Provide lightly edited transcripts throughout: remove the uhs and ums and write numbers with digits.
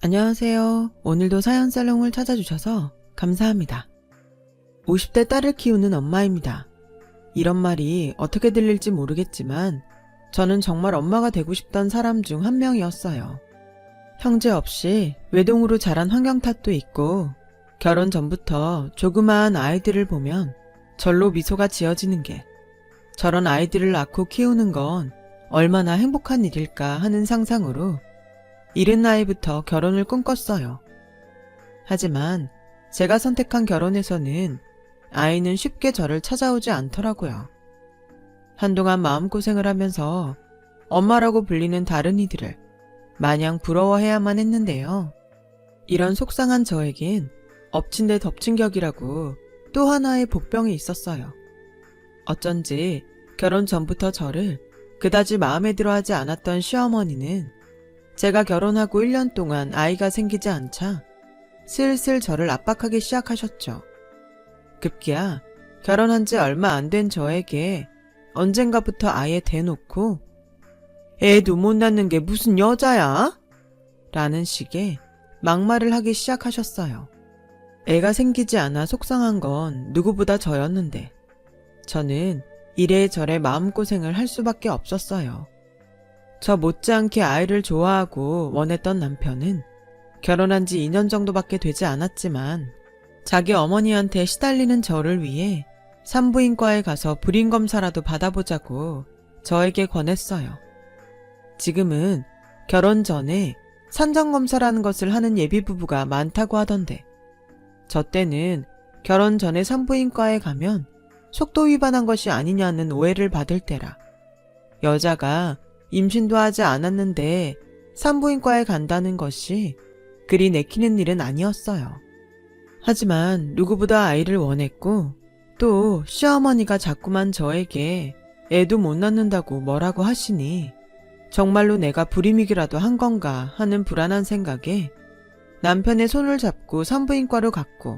안녕하세요. 오늘도 사연 살롱을 찾아주셔서 감사합니다. 50대 딸을 키우는 엄마입니다. 이런 말이 어떻게 들릴지 모르겠지만 저는 정말 엄마가 되고 싶던 사람 중 한 명이었어요. 형제 없이 외동으로 자란 환경 탓도 있고 결혼 전부터 조그마한 아이들을 보면 절로 미소가 지어지는 게 저런 아이들을 낳고 키우는 건 얼마나 행복한 일일까 하는 상상으로 이른 나이부터 결혼을 꿈꿨어요. 하지만 제가 선택한 결혼에서는 아이는 쉽게 저를 찾아오지 않더라고요. 한동안 마음고생을 하면서 엄마라고 불리는 다른 이들을 마냥 부러워해야만 했는데요. 이런 속상한 저에겐 엎친 데 덮친 격이라고 또 하나의 복병이 있었어요. 어쩐지 결혼 전부터 저를 그다지 마음에 들어하지 않았던 시어머니는 제가 결혼하고 1년 동안 아이가 생기지 않자 슬슬 저를 압박하기 시작하셨죠. 급기야 결혼한 지 얼마 안 된 저에게 언젠가부터 아예 대놓고 애도 못 낳는 게 무슨 여자야? 라는 식의 막말을 하기 시작하셨어요. 애가 생기지 않아 속상한 건 누구보다 저였는데 저는 이래저래 마음고생을 할 수밖에 없었어요. 저 못지않게 아이를 좋아하고 원했던 남편은 결혼한 지 2년 정도밖에 되지 않았지만 자기 어머니한테 시달리는 저를 위해 산부인과에 가서 불임검사라도 받아보자고 저에게 권했어요. 지금은 결혼 전에 산정검사라는 것을 하는 예비부부가 많다고 하던데 저 때는 결혼 전에 산부인과에 가면 속도 위반한 것이 아니냐는 오해를 받을 때라 여자가 임신도 하지 않았는데 산부인과에 간다는 것이 그리 내키는 일은 아니었어요. 하지만 누구보다 아이를 원했고 또 시어머니가 자꾸만 저에게 애도 못 낳는다고 뭐라고 하시니 정말로 내가 불임이기라도 한 건가 하는 불안한 생각에 남편의 손을 잡고 산부인과로 갔고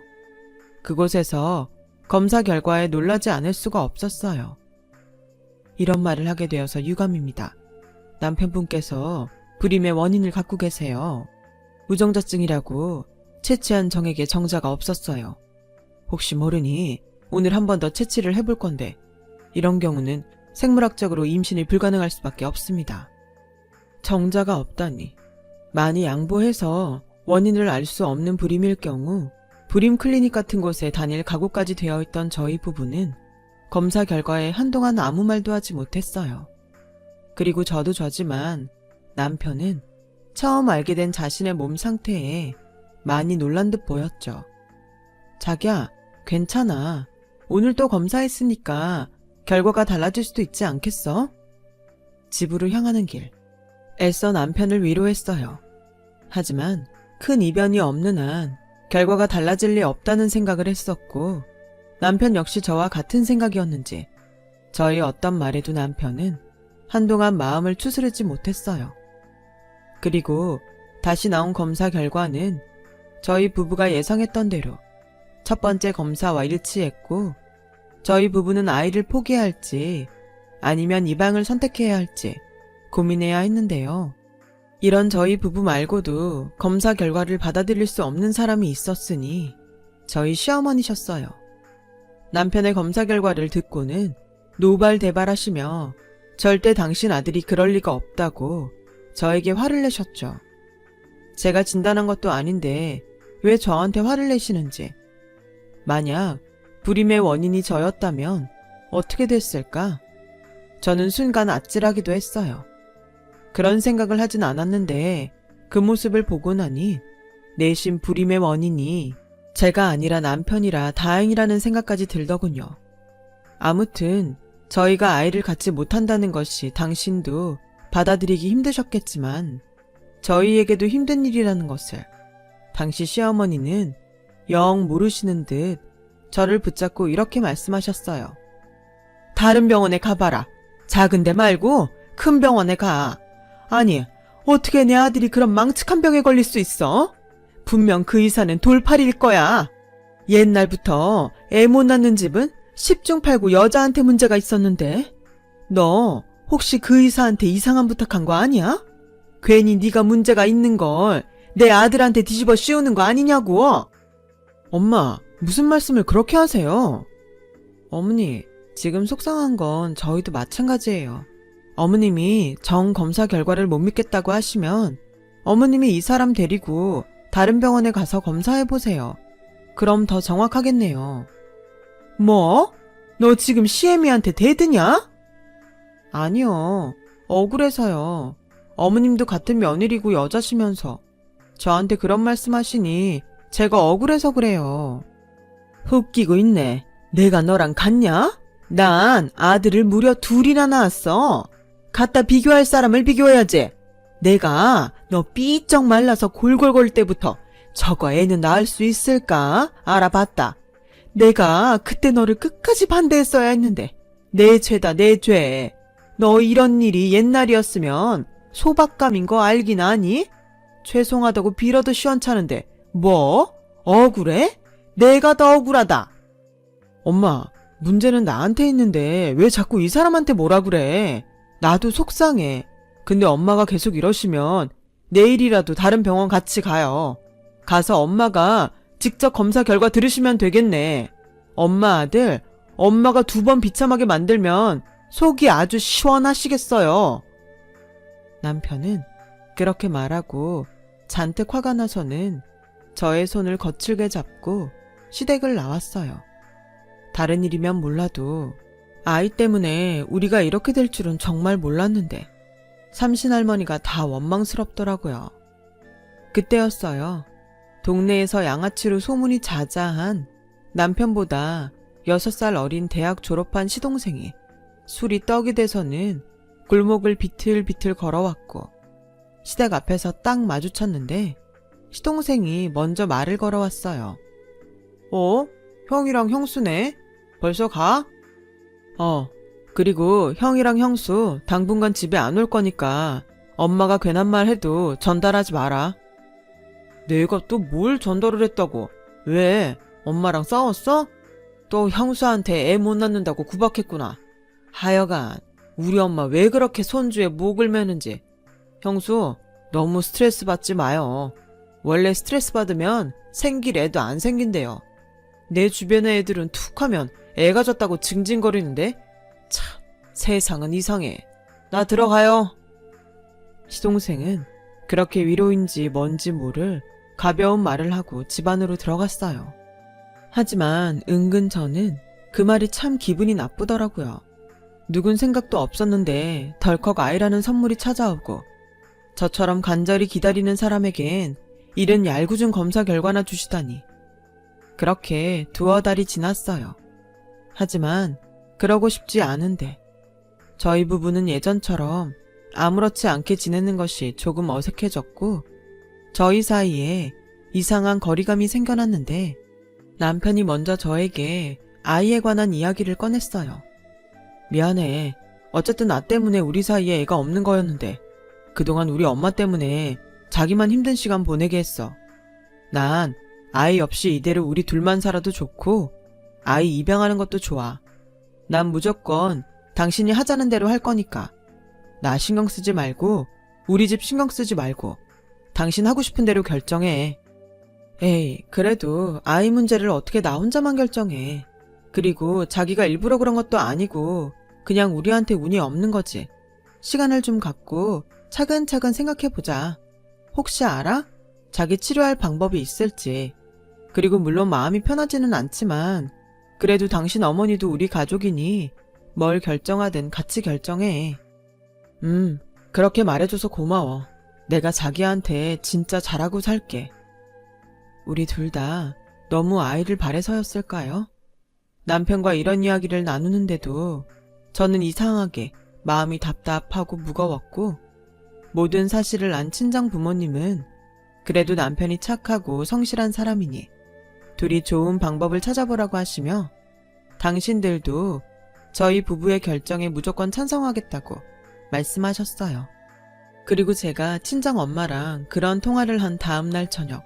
그곳에서 검사 결과에 놀라지 않을 수가 없었어요. 이런 말을 하게 되어서 유감입니다. 남편분께서 불임의 원인을 갖고 계세요. 무정자증이라고 채취한 정액에 정자가 없었어요. 혹시 모르니 오늘 한 번 더 채취를 해볼 건데 이런 경우는 생물학적으로 임신이 불가능할 수밖에 없습니다. 정자가 없다니. 많이 양보해서 원인을 알 수 없는 불임일 경우 불임 클리닉 같은 곳에 다닐 각오까지 되어 있던 저희 부부는 검사 결과에 한동안 아무 말도 하지 못했어요. 그리고 저도 저지만 남편은 처음 알게 된 자신의 몸 상태에 많이 놀란 듯 보였죠. 자기야, 괜찮아. 오늘 또 검사했으니까 결과가 달라질 수도 있지 않겠어? 집으로 향하는 길. 애써 남편을 위로했어요. 하지만 큰 이변이 없는 한 결과가 달라질 리 없다는 생각을 했었고 남편 역시 저와 같은 생각이었는지 저희 어떤 말에도 남편은 한동안 마음을 추스르지 못했어요. 그리고 다시 나온 검사 결과는 저희 부부가 예상했던 대로 첫 번째 검사와 일치했고 저희 부부는 아이를 포기해야 할지 아니면 입양을 선택해야 할지 고민해야 했는데요. 이런 저희 부부 말고도 검사 결과를 받아들일 수 없는 사람이 있었으니 저희 시어머니셨어요. 남편의 검사 결과를 듣고는 노발대발하시며 절대 당신 아들이 그럴 리가 없다고 저에게 화를 내셨죠. 제가 진단한 것도 아닌데 왜 저한테 화를 내시는지. 만약 불임의 원인이 저였다면 어떻게 됐을까? 저는 순간 아찔하기도 했어요. 그런 생각을 하진 않았는데 그 모습을 보고 나니 내심 불임의 원인이 제가 아니라 남편이라 다행이라는 생각까지 들더군요. 아무튼 저희가 아이를 갖지 못한다는 것이 당신도 받아들이기 힘드셨겠지만 저희에게도 힘든 일이라는 것을 당시 시어머니는 영 모르시는 듯 저를 붙잡고 이렇게 말씀하셨어요. 다른 병원에 가봐라. 작은 데 말고 큰 병원에 가. 아니, 어떻게 내 아들이 그런 망측한 병에 걸릴 수 있어? 분명 그 의사는 돌팔이일 거야. 옛날부터 애 못 낳는 집은 10중 8구 여자한테 문제가 있었는데 너 혹시 그 의사한테 이상한 부탁한 거 아니야? 괜히 네가 문제가 있는 걸 내 아들한테 뒤집어 씌우는 거 아니냐고. 엄마, 무슨 말씀을 그렇게 하세요? 어머니, 지금 속상한 건 저희도 마찬가지예요. 어머님이 정 검사 결과를 못 믿겠다고 하시면 어머님이 이 사람 데리고 다른 병원에 가서 검사해보세요. 그럼 더 정확하겠네요. 뭐? 너 지금 시애미한테 대드냐? 아니요. 억울해서요. 어머님도 같은 며느리고 여자시면서 저한테 그런 말씀하시니 제가 억울해서 그래요. 웃기고 있네. 내가 너랑 같냐? 난 아들을 무려 둘이나 낳았어. 갖다 비교할 사람을 비교해야지. 내가 너 삐쩍 말라서 골골거릴 때부터 저거 애는 낳을 수 있을까 알아봤다. 내가 그때 너를 끝까지 반대했어야 했는데 내 죄다 내 죄. 너 이런 일이 옛날이었으면 소박감인 거 알긴 아니? 죄송하다고 빌어도 시원찮은데 뭐? 억울해? 내가 더 억울하다. 엄마, 문제는 나한테 있는데 왜 자꾸 이 사람한테 뭐라 그래? 나도 속상해. 근데 엄마가 계속 이러시면 내일이라도 다른 병원 같이 가요. 가서 엄마가 직접 검사 결과 들으시면 되겠네. 엄마 아들, 엄마가 2번 비참하게 만들면 속이 아주 시원하시겠어요. 남편은 그렇게 말하고 잔뜩 화가 나서는 저의 손을 거칠게 잡고 시댁을 나왔어요. 다른 일이면 몰라도 아이 때문에 우리가 이렇게 될 줄은 정말 몰랐는데 삼신할머니가 다 원망스럽더라고요. 그때였어요. 동네에서 양아치로 소문이 자자한 남편보다 6살 어린 대학 졸업한 시동생이 술이 떡이 돼서는 골목을 비틀비틀 걸어왔고 시댁 앞에서 딱 마주쳤는데 시동생이 먼저 말을 걸어왔어요. 형이랑 형수네? 벌써 가? 그리고 형이랑 형수 당분간 집에 안 올 거니까 엄마가 괜한 말 해도 전달하지 마라. 내가 또 뭘 전달을 했다고? 왜? 엄마랑 싸웠어? 또 형수한테 애 못 낳는다고 구박했구나. 하여간 우리 엄마 왜 그렇게 손주의 목을 매는지. 형수, 너무 스트레스 받지 마요. 원래 스트레스 받으면 생길 애도 안 생긴대요. 내 주변의 애들은 툭 하면 애가 졌다고 징징거리는데 참, 세상은 이상해. 나 들어가요. 시동생은 그렇게 위로인지 뭔지 모를 가벼운 말을 하고 집 안으로 들어갔어요. 하지만 은근 저는 그 말이 참 기분이 나쁘더라고요. 누군 생각도 없었는데 덜컥 아이라는 선물이 찾아오고 저처럼 간절히 기다리는 사람에겐 이른 얄궂은 검사 결과나 주시다니. 그렇게 2달이 지났어요. 하지만 그러고 싶지 않은데 저희 부부는 예전처럼 아무렇지 않게 지내는 것이 조금 어색해졌고 저희 사이에 이상한 거리감이 생겨났는데 남편이 먼저 저에게 아이에 관한 이야기를 꺼냈어요. 미안해. 어쨌든 나 때문에 우리 사이에 애가 없는 거였는데 그동안 우리 엄마 때문에 자기만 힘든 시간 보내게 했어. 난 아이 없이 이대로 우리 둘만 살아도 좋고 아이 입양하는 것도 좋아. 난 무조건 당신이 하자는 대로 할 거니까 나 신경 쓰지 말고 우리 집 신경 쓰지 말고 당신 하고 싶은 대로 결정해. 에이, 그래도 아이 문제를 어떻게 나 혼자만 결정해. 그리고 자기가 일부러 그런 것도 아니고 그냥 우리한테 운이 없는 거지. 시간을 좀 갖고 차근차근 생각해보자. 혹시 알아? 자기 치료할 방법이 있을지. 그리고 물론 마음이 편하지는 않지만 그래도 당신 어머니도 우리 가족이니 뭘 결정하든 같이 결정해. 그렇게 말해줘서 고마워. 내가 자기한테 진짜 잘하고 살게. 우리 둘 다 너무 아이를 바래서였을까요? 남편과 이런 이야기를 나누는데도 저는 이상하게 마음이 답답하고 무거웠고 모든 사실을 안 친정 부모님은 그래도 남편이 착하고 성실한 사람이니 둘이 좋은 방법을 찾아보라고 하시며 당신들도 저희 부부의 결정에 무조건 찬성하겠다고 말씀하셨어요. 그리고 제가 친정 엄마랑 그런 통화를 한 다음 날 저녁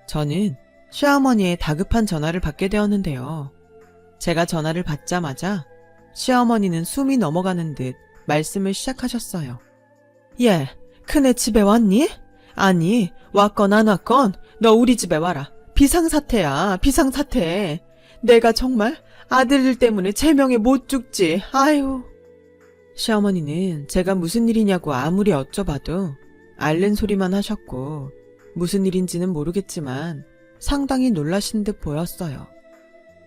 저는 시어머니의 다급한 전화를 받게 되었는데요. 제가 전화를 받자마자 시어머니는 숨이 넘어가는 듯 말씀을 시작하셨어요. 얘, 큰애 집에 왔니? 아니, 왔건 안 왔건 너 우리 집에 와라. 비상사태야, 비상사태. 내가 정말 아들들 때문에 제명에 못 죽지. 아유. 시어머니는 제가 무슨 일이냐고 아무리 여쭤봐도 앓는 소리만 하셨고 무슨 일인지는 모르겠지만 상당히 놀라신 듯 보였어요.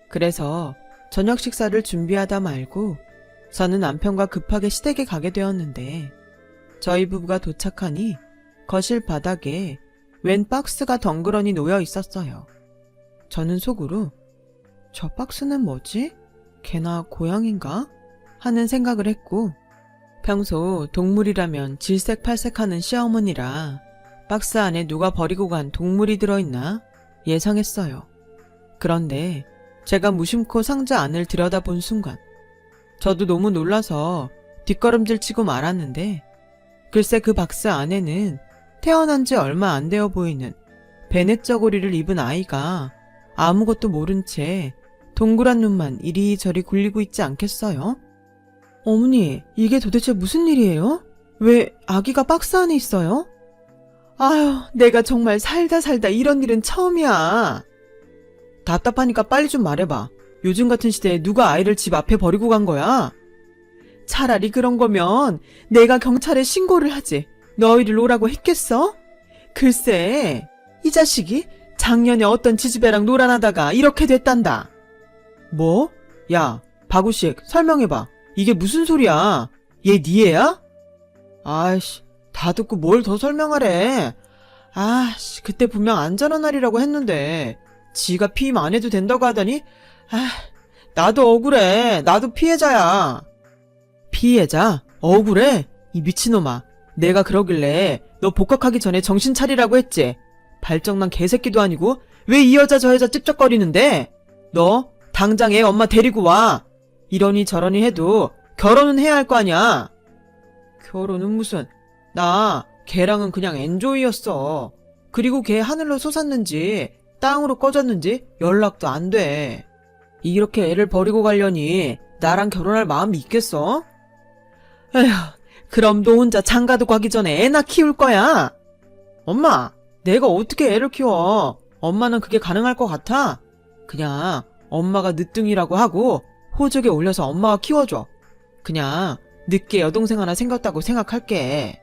그래서 저녁 식사를 준비하다 말고 저는 남편과 급하게 시댁에 가게 되었는데 저희 부부가 도착하니 거실 바닥에 웬 박스가 덩그러니 놓여 있었어요. 저는 속으로 저 박스는 뭐지? 개나 고양인가? 하는 생각을 했고 평소 동물이라면 질색팔색하는 시어머니라 박스 안에 누가 버리고 간 동물이 들어있나 예상했어요. 그런데 제가 무심코 상자 안을 들여다본 순간 저도 너무 놀라서 뒷걸음질 치고 말았는데 글쎄 그 박스 안에는 태어난 지 얼마 안 되어 보이는 베넷 저고리를 입은 아이가 아무것도 모른 채 동그란 눈만 이리저리 굴리고 있지 않겠어요? 어머니, 이게 도대체 무슨 일이에요? 왜 아기가 박스 안에 있어요? 아휴, 내가 정말 살다 이런 일은 처음이야. 답답하니까 빨리 좀 말해봐. 요즘 같은 시대에 누가 아이를 집 앞에 버리고 간 거야? 차라리 그런 거면 내가 경찰에 신고를 하지. 너희를 오라고 했겠어? 글쎄, 이 자식이 작년에 어떤 지지배랑 놀아나다가 이렇게 됐단다. 뭐? 야, 박우식 설명해봐. 이게 무슨 소리야? 얘 네 애야? 아이씨, 다 듣고 뭘 더 설명하래. 아씨, 그때 분명 안전한 날이라고 했는데 지가 피임 안 해도 된다고 하더니 나도 억울해. 나도 피해자야. 피해자? 억울해? 이 미친놈아. 내가 그러길래 너 복학하기 전에 정신 차리라고 했지. 발정난 개새끼도 아니고 왜 이 여자 저 여자 찝쩍거리는데? 너 당장 애 엄마 데리고 와. 이러니 저러니 해도 결혼은 해야 할 거 아니야. 결혼은 무슨. 나 걔랑은 그냥 엔조이였어. 그리고 걔 하늘로 솟았는지 땅으로 꺼졌는지 연락도 안 돼. 이렇게 애를 버리고 가려니 나랑 결혼할 마음이 있겠어? 에휴, 그럼 너 혼자 장가도 가기 전에 애나 키울 거야? 엄마, 내가 어떻게 애를 키워? 엄마는 그게 가능할 것 같아? 그냥 엄마가 늦둥이라고 하고 호적에 올려서 엄마가 키워줘. 그냥 늦게 여동생 하나 생겼다고 생각할게.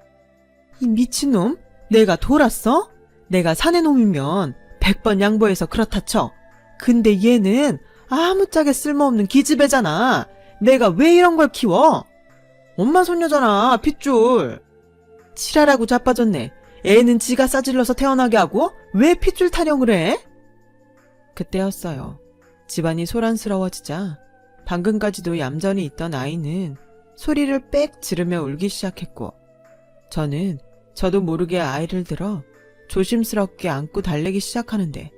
이 미친놈? 내가 돌았어? 내가 사내놈이면 100번 양보해서 그렇다 쳐. 근데 얘는 아무짝에 쓸모없는 기집애잖아. 내가 왜 이런 걸 키워? 엄마 손녀잖아, 핏줄. 치라라고 자빠졌네. 애는 지가 싸질러서 태어나게 하고 왜 핏줄 타령을 해? 그때였어요. 집안이 소란스러워지자 방금까지도 얌전히 있던 아이는 소리를 빽 지르며 울기 시작했고 저도 모르게 아이를 들어 조심스럽게 안고 달래기 시작하는데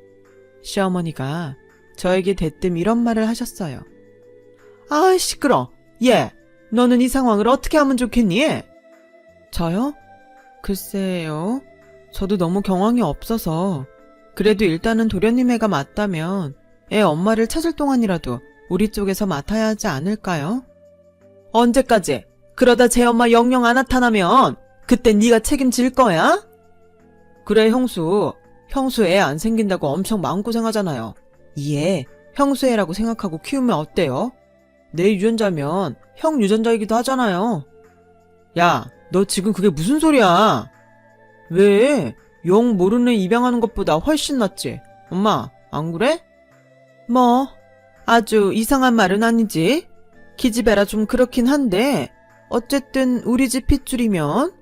시어머니가 저에게 대뜸 이런 말을 하셨어요. 아, 시끄러. 얘, 너는 이 상황을 어떻게 하면 좋겠니? 저요? 글쎄요. 저도 너무 경황이 없어서 그래도 일단은 도련님 애가 맞다면 애 엄마를 찾을 동안이라도 우리 쪽에서 맡아야 하지 않을까요? 언제까지? 그러다 제 엄마 영영 안 나타나면 그때 네가 책임질 거야? 그래, 형수 애 안 생긴다고 엄청 마음고생하잖아요. 이 애 형수 애라고 생각하고 키우면 어때요? 내 유전자면 형 유전자이기도 하잖아요. 야, 너 지금 그게 무슨 소리야? 왜? 영 모르는 애 입양하는 것보다 훨씬 낫지. 엄마, 안 그래? 뭐 아주 이상한 말은 아니지. 기집애라 좀 그렇긴 한데 어쨌든 우리 집 핏줄이면.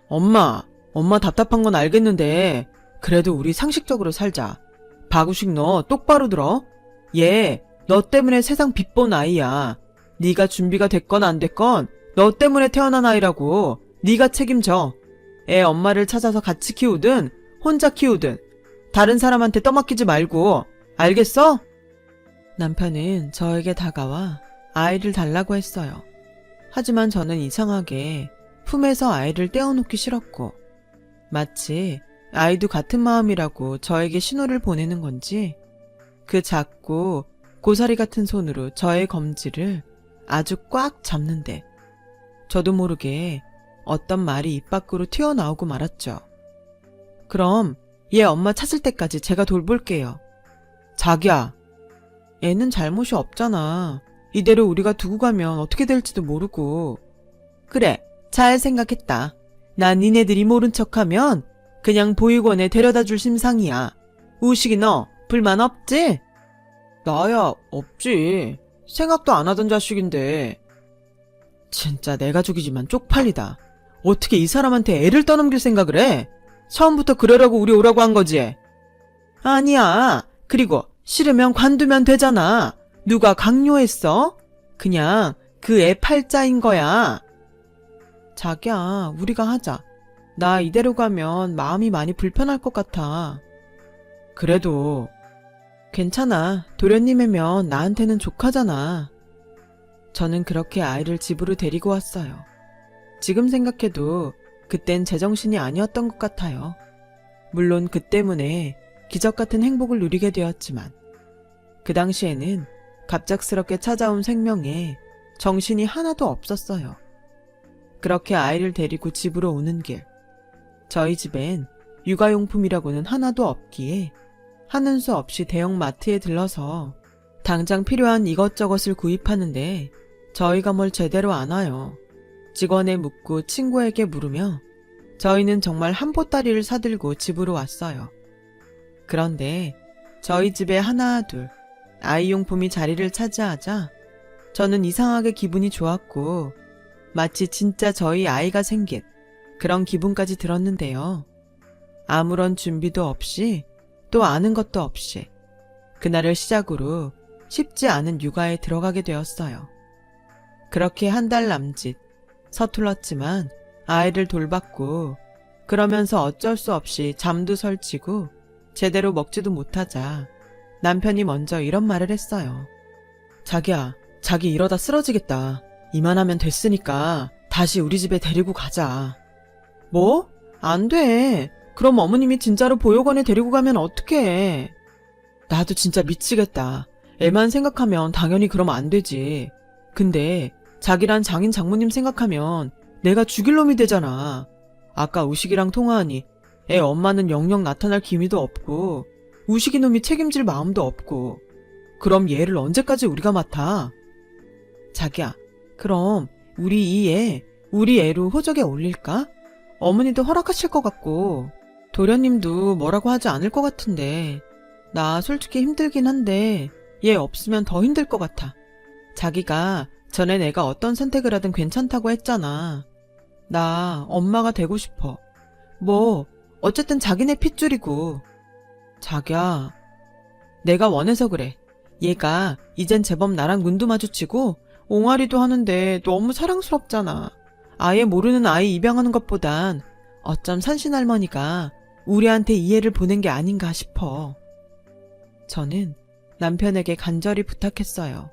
엄마 답답한 건 알겠는데 그래도 우리 상식적으로 살자. 박우식 너 똑바로 들어. 얘 너 때문에 세상 빚본 아이야. 네가 준비가 됐건 안 됐건 너 때문에 태어난 아이라고. 네가 책임져. 애 엄마를 찾아서 같이 키우든 혼자 키우든 다른 사람한테 떠맡기지 말고. 알겠어? 남편은 저에게 다가와 아이를 달라고 했어요. 하지만 저는 이상하게 품에서 아이를 떼어놓기 싫었고 마치 아이도 같은 마음이라고 저에게 신호를 보내는 건지 그 작고 고사리 같은 손으로 저의 검지를 아주 꽉 잡는데 저도 모르게 어떤 말이 입 밖으로 튀어나오고 말았죠. 그럼 얘 엄마 찾을 때까지 제가 돌볼게요. 자기야, 애는 잘못이 없잖아. 이대로 우리가 두고 가면 어떻게 될지도 모르고. 그래, 잘 생각했다. 난 니네들이 모른 척하면 그냥 보육원에 데려다 줄 심상이야. 우식이 너 불만 없지? 나야 없지. 생각도 안 하던 자식인데. 진짜 내 가족이지만 쪽팔리다. 어떻게 이 사람한테 애를 떠넘길 생각을 해? 처음부터 그러라고 우리 오라고 한 거지? 아니야. 그리고 싫으면 관두면 되잖아. 누가 강요했어? 그냥 그 애 팔자인 거야. 자기야, 우리가 하자. 나 이대로 가면 마음이 많이 불편할 것 같아. 그래도 괜찮아. 도련님이면 나한테는 조카잖아. 저는 그렇게 아이를 집으로 데리고 왔어요. 지금 생각해도 그땐 제정신이 아니었던 것 같아요. 물론 그 때문에 기적 같은 행복을 누리게 되었지만 그 당시에는 갑작스럽게 찾아온 생명에 정신이 하나도 없었어요. 그렇게 아이를 데리고 집으로 오는 길, 저희 집엔 육아용품이라고는 하나도 없기에 하는 수 없이 대형 마트에 들러서 당장 필요한 이것저것을 구입하는데 저희가 뭘 제대로 안 와요. 직원에 묻고 친구에게 물으며 저희는 정말 한 보따리를 사들고 집으로 왔어요. 그런데 저희 집에 하나 둘 아이용품이 자리를 차지하자 저는 이상하게 기분이 좋았고 마치 진짜 저희 아이가 생긴 그런 기분까지 들었는데요. 아무런 준비도 없이 또 아는 것도 없이 그날을 시작으로 쉽지 않은 육아에 들어가게 되었어요. 그렇게 한 달 남짓 서툴렀지만 아이를 돌봤고 그러면서 어쩔 수 없이 잠도 설치고 제대로 먹지도 못하자 남편이 먼저 이런 말을 했어요. 자기야, 자기 이러다 쓰러지겠다. 이만하면 됐으니까 다시 우리 집에 데리고 가자. 뭐? 안 돼. 그럼 어머님이 진짜로 보육원에 데리고 가면 어떡해. 나도 진짜 미치겠다. 애만 생각하면 당연히 그러면 안 되지. 근데 자기란 장인 장모님 생각하면 내가 죽일 놈이 되잖아. 아까 우식이랑 통화하니 애 엄마는 영영 나타날 기미도 없고 우식이 놈이 책임질 마음도 없고 그럼 얘를 언제까지 우리가 맡아? 자기야, 그럼 우리 애로 호적에 올릴까? 어머니도 허락하실 것 같고 도련님도 뭐라고 하지 않을 것 같은데 나 솔직히 힘들긴 한데 얘 없으면 더 힘들 것 같아. 자기가 전에 내가 어떤 선택을 하든 괜찮다고 했잖아. 나 엄마가 되고 싶어. 뭐 어쨌든 자기네 핏줄이고. 자기야, 내가 원해서 그래. 얘가 이젠 제법 나랑 눈도 마주치고 옹알이도 하는데 너무 사랑스럽잖아. 아예 모르는 아이 입양하는 것보단 어쩜 산신할머니가 우리한테 이해를 보낸 게 아닌가 싶어. 저는 남편에게 간절히 부탁했어요.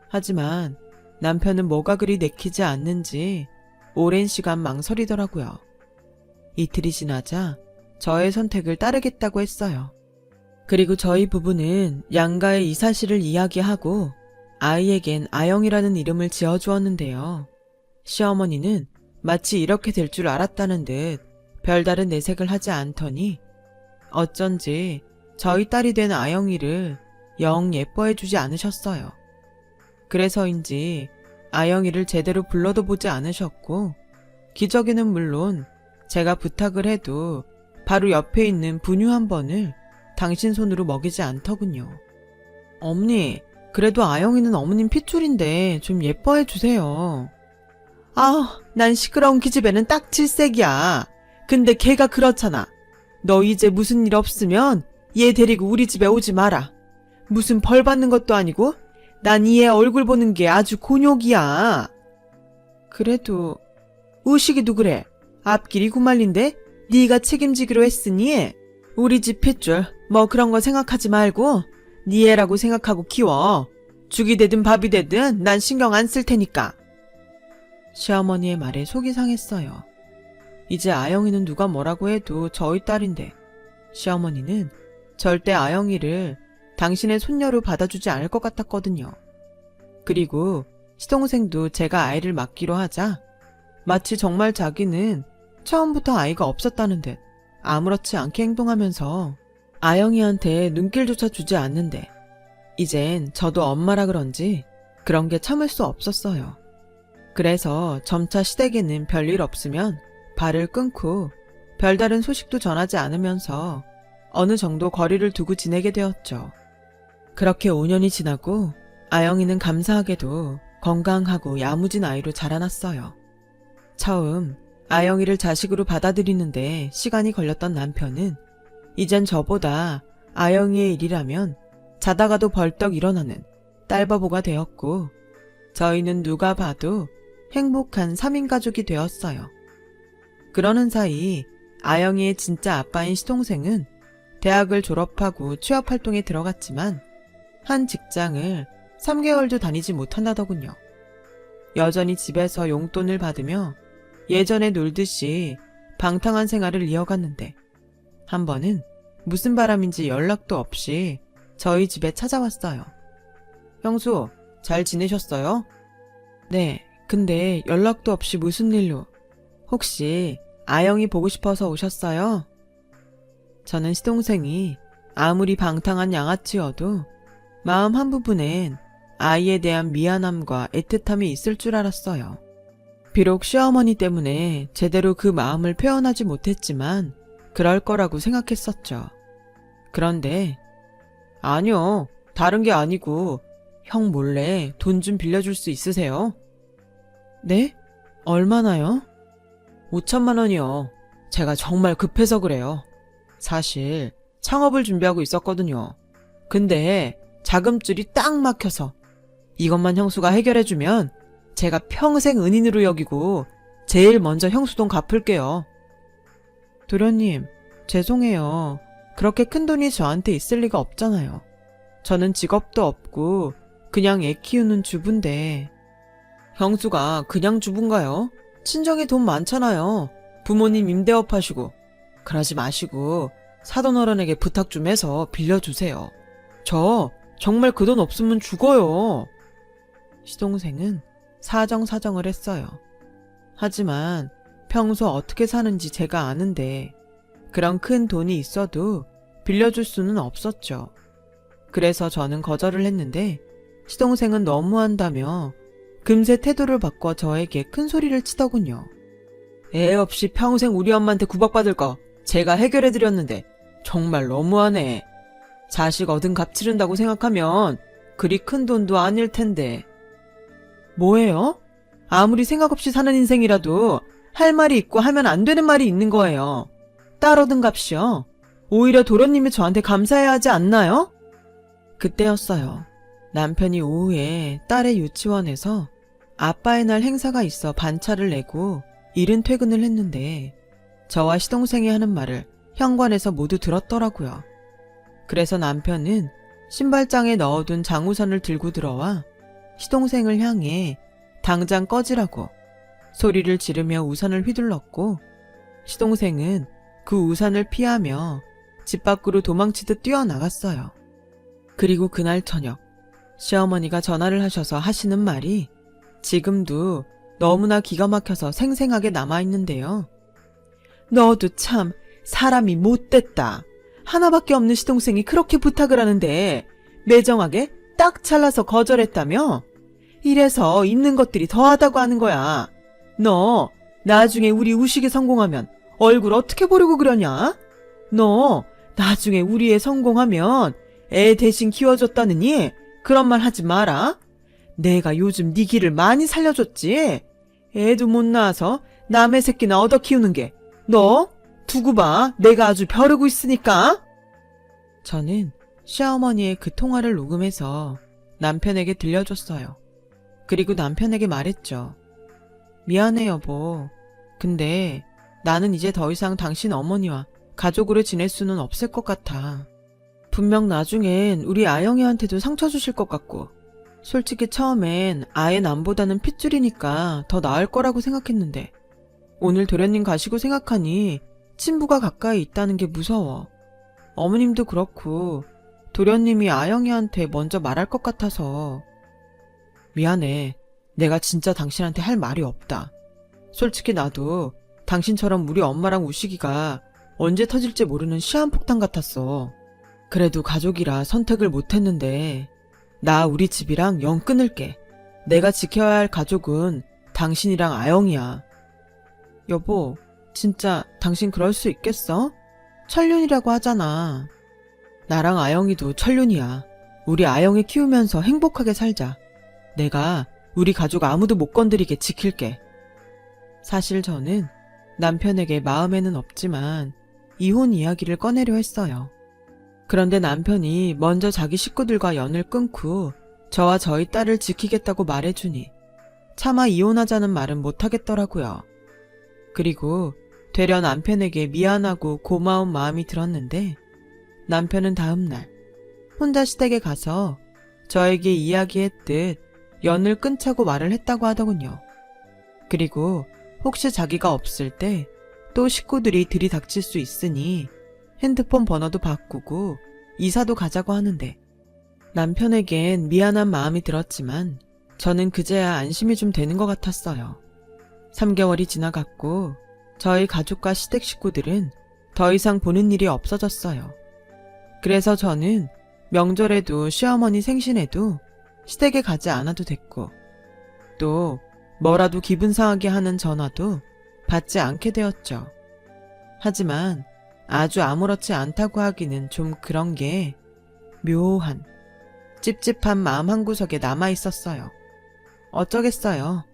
하지만 남편은 뭐가 그리 내키지 않는지 오랜 시간 망설이더라고요. 이틀이 지나자 저의 선택을 따르겠다고 했어요. 그리고 저희 부부는 양가의 이 사실을 이야기하고 아이에겐 아영이라는 이름을 지어주었는데요. 시어머니는 마치 이렇게 될 줄 알았다는 듯 별다른 내색을 하지 않더니 어쩐지 저희 딸이 된 아영이를 영 예뻐해주지 않으셨어요. 그래서인지 아영이를 제대로 불러도 보지 않으셨고 기저귀는 물론 제가 부탁을 해도 바로 옆에 있는 분유 한 번을 당신 손으로 먹이지 않더군요. 어머니, 그래도 아영이는 어머님 핏줄인데 좀 예뻐해 주세요. 아, 난 시끄러운 기집애는 딱 질색이야. 근데 걔가 그렇잖아. 너 이제 무슨 일 없으면 얘 데리고 우리 집에 오지 마라. 무슨 벌 받는 것도 아니고 난 이 애 얼굴 보는 게 아주 곤욕이야. 그래도 우식이도 그래. 앞길이 구말린데 네가 책임지기로 했으니 우리 집 핏줄 뭐 그런 거 생각하지 말고 네 애라고 생각하고 키워. 죽이 되든 밥이 되든 난 신경 안 쓸 테니까. 시어머니의 말에 속이 상했어요. 이제 아영이는 누가 뭐라고 해도 저희 딸인데 시어머니는 절대 아영이를 당신의 손녀로 받아주지 않을 것 같았거든요. 그리고 시동생도 제가 아이를 맡기로 하자 마치 정말 자기는 처음부터 아이가 없었다는 듯 아무렇지 않게 행동하면서 아영이한테 눈길조차 주지 않는데 이젠 저도 엄마라 그런지 그런 게 참을 수 없었어요. 그래서 점차 시댁에는 별일 없으면 발을 끊고 별다른 소식도 전하지 않으면서 어느 정도 거리를 두고 지내게 되었죠. 그렇게 5년이 지나고 아영이는 감사하게도 건강하고 야무진 아이로 자라났어요. 처음 아영이를 자식으로 받아들이는데 시간이 걸렸던 남편은 이젠 저보다 아영이의 일이라면 자다가도 벌떡 일어나는 딸바보가 되었고 저희는 누가 봐도 행복한 3인 가족이 되었어요. 그러는 사이 아영이의 진짜 아빠인 시동생은 대학을 졸업하고 취업활동에 들어갔지만 한 직장을 3개월도 다니지 못한다더군요. 여전히 집에서 용돈을 받으며 예전에 놀듯이 방탕한 생활을 이어갔는데 한 번은 무슨 바람인지 연락도 없이 저희 집에 찾아왔어요. 형수, 잘 지내셨어요? 네, 근데 연락도 없이 무슨 일로? 혹시 아영이 보고 싶어서 오셨어요? 저는 시동생이 아무리 방탕한 양아치여도 마음 한 부분엔 아이에 대한 미안함과 애틋함이 있을 줄 알았어요. 비록 시어머니 때문에 제대로 그 마음을 표현하지 못했지만 그럴 거라고 생각했었죠. 그런데 아니요, 다른 게 아니고 형 몰래 돈 좀 빌려줄 수 있으세요? 네? 얼마나요? 5천만 원이요. 제가 정말 급해서 그래요. 사실 창업을 준비하고 있었거든요. 근데 자금줄이 딱 막혀서 이것만 형수가 해결해주면 제가 평생 은인으로 여기고 제일 먼저 형수 돈 갚을게요. 도련님, 죄송해요. 그렇게 큰 돈이 저한테 있을 리가 없잖아요. 저는 직업도 없고 그냥 애 키우는 주부인데. 형수가 그냥 주부인가요? 친정에 돈 많잖아요. 부모님 임대업 하시고. 그러지 마시고 사돈어른에게 부탁 좀 해서 빌려주세요. 저 정말 그 돈 없으면 죽어요. 시동생은 사정사정을 했어요. 하지만 평소 어떻게 사는지 제가 아는데 그런 큰 돈이 있어도 빌려줄 수는 없었죠. 그래서 저는 거절을 했는데 시동생은 너무한다며 금세 태도를 바꿔 저에게 큰 소리를 치더군요. 애 없이 평생 우리 엄마한테 구박받을 거 제가 해결해드렸는데 정말 너무하네. 자식 얻은 값 치른다고 생각하면 그리 큰 돈도 아닐 텐데. 뭐예요? 아무리 생각 없이 사는 인생이라도 할 말이 있고 하면 안 되는 말이 있는 거예요. 딸 얻은 값이요. 오히려 도련님이 저한테 감사해야 하지 않나요? 그때였어요. 남편이 오후에 딸의 유치원에서 아빠의 날 행사가 있어 반차를 내고 이른 퇴근을 했는데 저와 시동생이 하는 말을 현관에서 모두 들었더라고요. 그래서 남편은 신발장에 넣어둔 장우선을 들고 들어와 시동생을 향해 당장 꺼지라고 소리를 지르며 우산을 휘둘렀고 시동생은 그 우산을 피하며 집 밖으로 도망치듯 뛰어나갔어요. 그리고 그날 저녁 시어머니가 전화를 하셔서 하시는 말이 지금도 너무나 기가 막혀서 생생하게 남아있는데요. 너도 참 사람이 못됐다. 하나밖에 없는 시동생이 그렇게 부탁을 하는데 매정하게 딱 잘라서 거절했다며? 이래서 있는 것들이 더하다고 하는 거야. 너 나중에 우리 우식이 성공하면 얼굴 어떻게 보려고 그러냐? 너 나중에 우리 애 성공하면 애 대신 키워줬다느니 그런 말 하지 마라. 내가 요즘 네 길을 많이 살려줬지. 애도 못 낳아서 남의 새끼나 얻어 키우는 게 너 두고 봐. 내가 아주 벼르고 있으니까. 저는 시어머니의 그 통화를 녹음해서 남편에게 들려줬어요. 그리고 남편에게 말했죠. 미안해 여보. 근데 나는 이제 더 이상 당신 어머니와 가족으로 지낼 수는 없을 것 같아. 분명 나중엔 우리 아영이한테도 상처 주실 것 같고 솔직히 처음엔 아예 남보다는 핏줄이니까 더 나을 거라고 생각했는데 오늘 도련님 가시고 생각하니 친부가 가까이 있다는 게 무서워. 어머님도 그렇고 도련님이 아영이한테 먼저 말할 것 같아서. 미안해. 내가 진짜 당신한테 할 말이 없다. 솔직히 나도 당신처럼 우리 엄마랑 우식이가 언제 터질지 모르는 시한폭탄 같았어. 그래도 가족이라 선택을 못했는데 나 우리 집이랑 영 끊을게. 내가 지켜야 할 가족은 당신이랑 아영이야. 여보, 진짜 당신 그럴 수 있겠어? 천륜이라고 하잖아. 나랑 아영이도 천륜이야. 우리 아영이 키우면서 행복하게 살자. 내가 우리 가족 아무도 못 건드리게 지킬게. 사실 저는 남편에게 마음에는 없지만 이혼 이야기를 꺼내려 했어요. 그런데 남편이 먼저 자기 식구들과 연을 끊고 저와 저희 딸을 지키겠다고 말해주니 차마 이혼하자는 말은 못하겠더라고요. 그리고 되려 남편에게 미안하고 고마운 마음이 들었는데 남편은 다음날 혼자 시댁에 가서 저에게 이야기했듯 연을 끊자고 말을 했다고 하더군요. 그리고 혹시 자기가 없을 때 또 식구들이 들이닥칠 수 있으니 핸드폰 번호도 바꾸고 이사도 가자고 하는데 남편에겐 미안한 마음이 들었지만 저는 그제야 안심이 좀 되는 것 같았어요. 3개월이 지나갔고 저희 가족과 시댁 식구들은 더 이상 보는 일이 없어졌어요. 그래서 저는 명절에도 시어머니 생신에도 시댁에 가지 않아도 됐고 또 뭐라도 기분 상하게 하는 전화도 받지 않게 되었죠. 하지만 아주 아무렇지 않다고 하기는 좀 그런 게 묘한 찝찝한 마음 한구석에 남아 있었어요. 어쩌겠어요.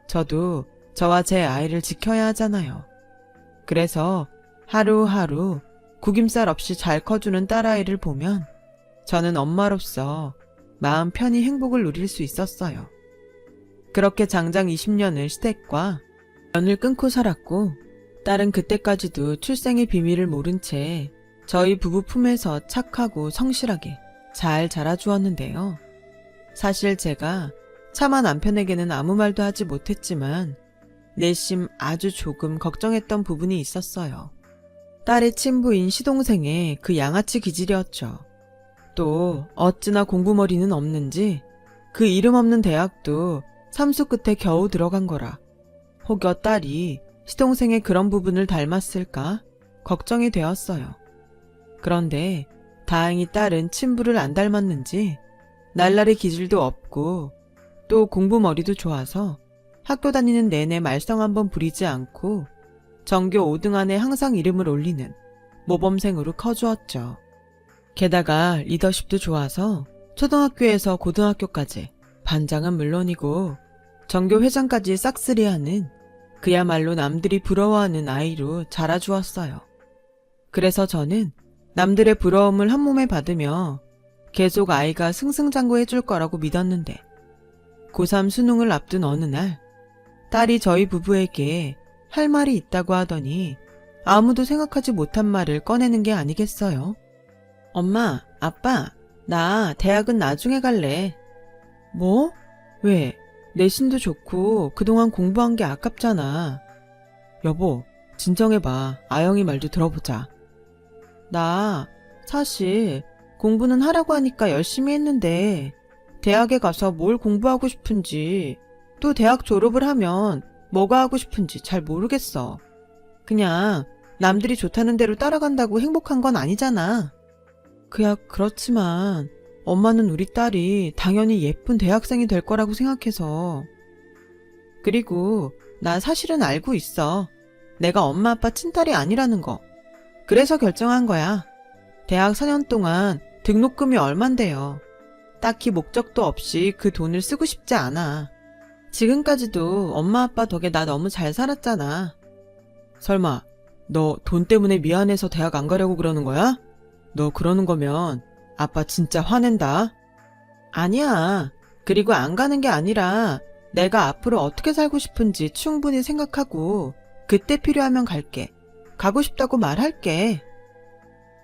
저도 저와 제 아이를 지켜야 하잖아요. 그래서 하루하루 구김살 없이 잘 커주는 딸아이를 보면 저는 엄마로서 마음 편히 행복을 누릴 수 있었어요. 그렇게 장장 20년을 시댁과 연을 끊고 살았고 딸은 그때까지도 출생의 비밀을 모른 채 저희 부부 품에서 착하고 성실하게 잘 자라주었는데요. 사실 제가 차마 남편에게는 아무 말도 하지 못했지만 내심 아주 조금 걱정했던 부분이 있었어요. 딸의 친부인 시동생의 그 양아치 기질이었죠. 또 어찌나 공부머리는 없는지 그 이름 없는 대학도 삼수 끝에 겨우 들어간 거라 혹여 딸이 시동생의 그런 부분을 닮았을까 걱정이 되었어요. 그런데 다행히 딸은 친부를 안 닮았는지 날라리 기질도 없고 또 공부머리도 좋아서 학교 다니는 내내 말썽 한번 부리지 않고 전교 5등 안에 항상 이름을 올리는 모범생으로 커주었죠. 게다가 리더십도 좋아서 초등학교에서 고등학교까지 반장은 물론이고 전교 회장까지 싹쓸이하는 그야말로 남들이 부러워하는 아이로 자라주었어요. 그래서 저는 남들의 부러움을 한 몸에 받으며 계속 아이가 승승장구해줄 거라고 믿었는데 고3 수능을 앞둔 어느 날 딸이 저희 부부에게 할 말이 있다고 하더니 아무도 생각하지 못한 말을 꺼내는 게 아니겠어요? 엄마, 아빠, 나 대학은 나중에 갈래. 뭐? 왜? 내신도 좋고 그동안 공부한 게 아깝잖아. 여보, 진정해봐. 아영이 말도 들어보자. 나 사실 공부는 하라고 하니까 열심히 했는데 대학에 가서 뭘 공부하고 싶은지 또 대학 졸업을 하면 뭐가 하고 싶은지 잘 모르겠어. 그냥 남들이 좋다는 대로 따라간다고 행복한 건 아니잖아. 그렇지만 엄마는 우리 딸이 당연히 예쁜 대학생이 될 거라고 생각해서. 그리고 나 사실은 알고 있어. 내가 엄마 아빠 친딸이 아니라는 거. 그래서 결정한 거야. 대학 4년 동안 등록금이 얼만데요. 딱히 목적도 없이 그 돈을 쓰고 싶지 않아. 지금까지도 엄마 아빠 덕에 나 너무 잘 살았잖아. 설마 너 돈 때문에 미안해서 대학 안 가려고 그러는 거야? 너 그러는 거면 아빠 진짜 화낸다. 아니야. 그리고 안 가는 게 아니라 내가 앞으로 어떻게 살고 싶은지 충분히 생각하고 그때 필요하면 갈게. 가고 싶다고 말할게.